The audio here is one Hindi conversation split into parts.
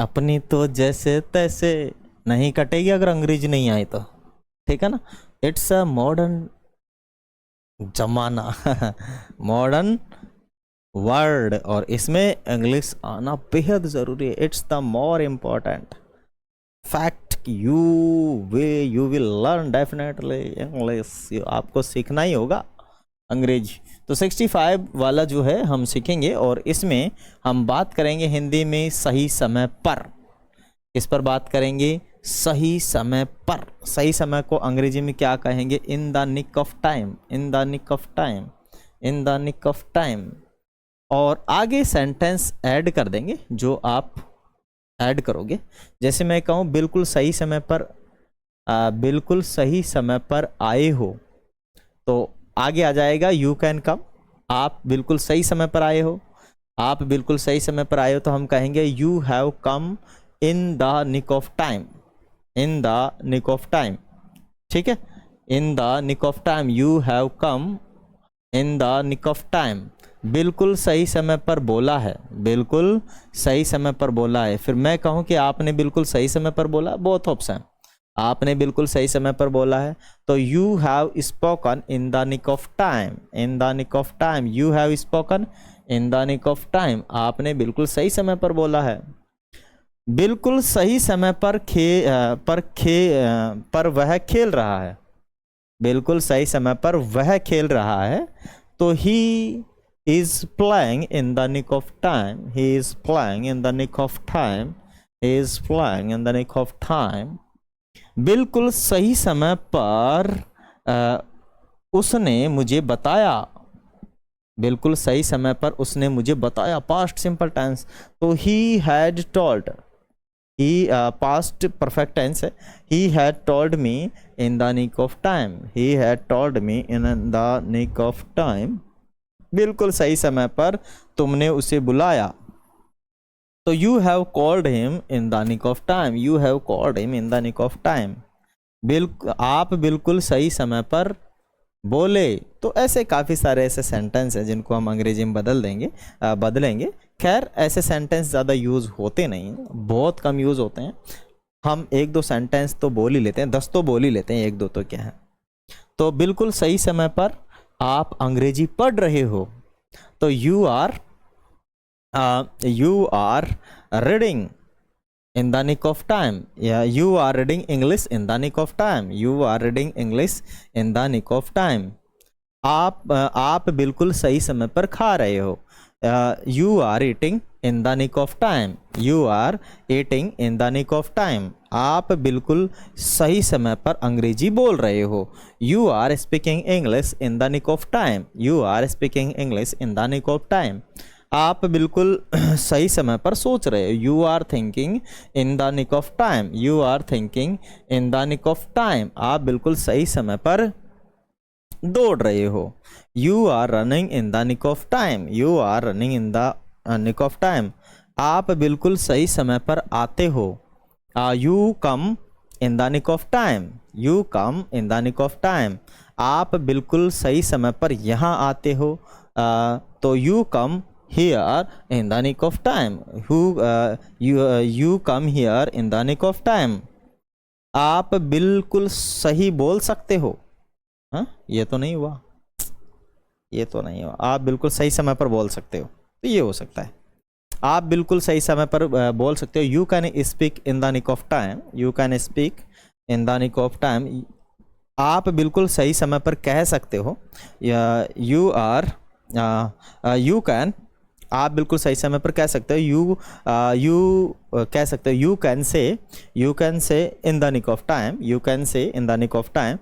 अपनी तो जैसे तैसे नहीं कटेगी अगर अंग्रेजी नहीं आई तो, ठीक है ना। इट्स अ मॉडर्न जमाना मॉडर्न वर्ड, और इसमें इंग्लिश आना बेहद ज़रूरी है। It's the more important fact. You will learn definitely English, आपको सीखना ही होगा अंग्रेजी। तो 65 वाला जो है हम सीखेंगे, और इसमें हम बात करेंगे हिंदी में सही समय पर। इस पर बात करेंगे सही समय पर। सही समय को अंग्रेजी में क्या कहेंगे? In the nick of time, in the nick of time, in the nick of time. और आगे सेंटेंस ऐड कर देंगे जो आप ऐड करोगे। जैसे मैं कहूँ बिल्कुल सही समय पर, बिल्कुल सही समय पर आए हो, तो आगे आ जाएगा यू कैन कम। आप बिल्कुल सही समय पर आए हो, आप बिल्कुल सही समय पर आए हो, तो हम कहेंगे you have come in the nick of time, in the nick of time, ठीक है। In the nick of time, you have come in the nick of time. बिल्कुल सही समय पर बोला है, बिल्कुल सही समय पर बोला है। फिर मैं कहूँ कि आपने बिल्कुल सही समय पर बोला, बोथ ऑप्शन। आपने बिल्कुल सही समय पर बोला है, तो you have spoken in the nick of time, in the nick of time, you have spoken in the nick of time. आपने बिल्कुल सही समय पर बोला है। बिल्कुल सही समय पर वह खेल रहा है, बिल्कुल सही समय पर वह खेल रहा है, तो ही is playing in the nick of time, he is playing in the nick of time, he is playing in the nick of time। बिल्कुल सही समय पर उसने मुझे बताया, बिल्कुल सही समय पर उसने मुझे बताया, पास्ट सिंपल टेंस, तो he had told, he past perfect tense है, he had told me in the nick of time, he had told me in the nick of time। बिल्कुल सही समय पर तुमने उसे बुलाया, तो you have called him in the nick of time, you have called him in the nick of time. आप बिल्कुल सही समय पर बोले। तो ऐसे काफ़ी सारे ऐसे सेंटेंस हैं जिनको हम अंग्रेजी में बदलेंगे। खैर ऐसे सेंटेंस ज़्यादा यूज़ होते नहीं हैं, बहुत कम यूज़ होते हैं। हम एक दो सेंटेंस तो बोल ही लेते हैं, 10 तो बोल ही लेते हैं, एक दो तो क्या है। तो बिल्कुल सही समय पर आप अंग्रेजी पढ़ रहे हो, तो you are reading in the nick of time, या you are reading English in the nick of time, you are reading English in the nick of time. आप बिल्कुल सही समय पर खा रहे हो, you are eating in the nick of time, you are eating in the nick of time. आप बिल्कुल सही समय पर अंग्रेजी बोल रहे हो, you are speaking English in the nick of time, you are speaking English in the nick of time. आप बिल्कुल सही समय पर सोच रहे हो, you are thinking in the nick of time, you are thinking in the nick of time. आप बिल्कुल सही समय पर दौड़ रहे हो, you are running in the nick of time, you are running in the nick of time. आप बिल्कुल सही समय पर आते हो, you come in the nick of time, you come in the nick of time. आप बिल्कुल सही समय पर यहाँ आते हो, तो you come here in the nick of time, you come here in the nick of time. आप बिल्कुल सही बोल सकते हो, हाँ ये तो नहीं हुआ, ये तो नहीं हुआ। आप बिल्कुल सही समय पर बोल सकते हो, तो ये हो सकता है। आप बिल्कुल सही समय पर बोल सकते हो, you can speak in the nick of time, you can speak in the nick of time. आप बिल्कुल सही समय पर कह सकते हो, यू कैन, आप बिल्कुल सही समय पर कह सकते हो, यू कह सकते हो, you can say in the nick of time, you can say in the nick of time.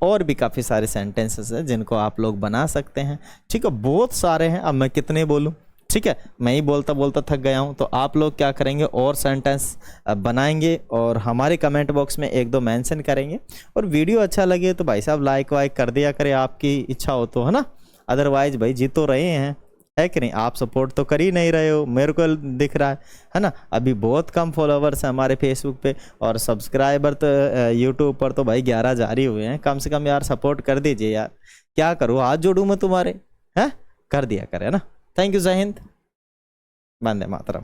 और भी काफ़ी सारे सेंटेंसेस हैं जिनको आप लोग बना सकते हैं, ठीक है। बहुत सारे हैं, अब मैं कितने बोलूँ, ठीक है। मैं ही बोलता बोलता थक गया हूँ। तो आप लोग क्या करेंगे, और सेंटेंस बनाएंगे और हमारे कमेंट बॉक्स में एक दो मेंशन करेंगे। और वीडियो अच्छा लगे तो भाई साहब लाइक वाइक कर दिया करें, आपकी इच्छा हो तो, है ना। अदरवाइज भाई जी तो रहे हैं, है कि नहीं। आप सपोर्ट तो कर ही नहीं रहे हो, मेरे को दिख रहा है ना। अभी बहुत कम फॉलोवर्स हैं हमारे फेसबुक पे, और सब्सक्राइबर तो यूट्यूब पर तो भाई 11 जारी हुए हैं। कम से कम यार सपोर्ट कर दीजिए यार, क्या करूँ, हाथ जोड़ूँ मैं तुम्हारे, हैं, कर दिया करे ना। थैंक यू, जय हिंद, वंदे मातरम।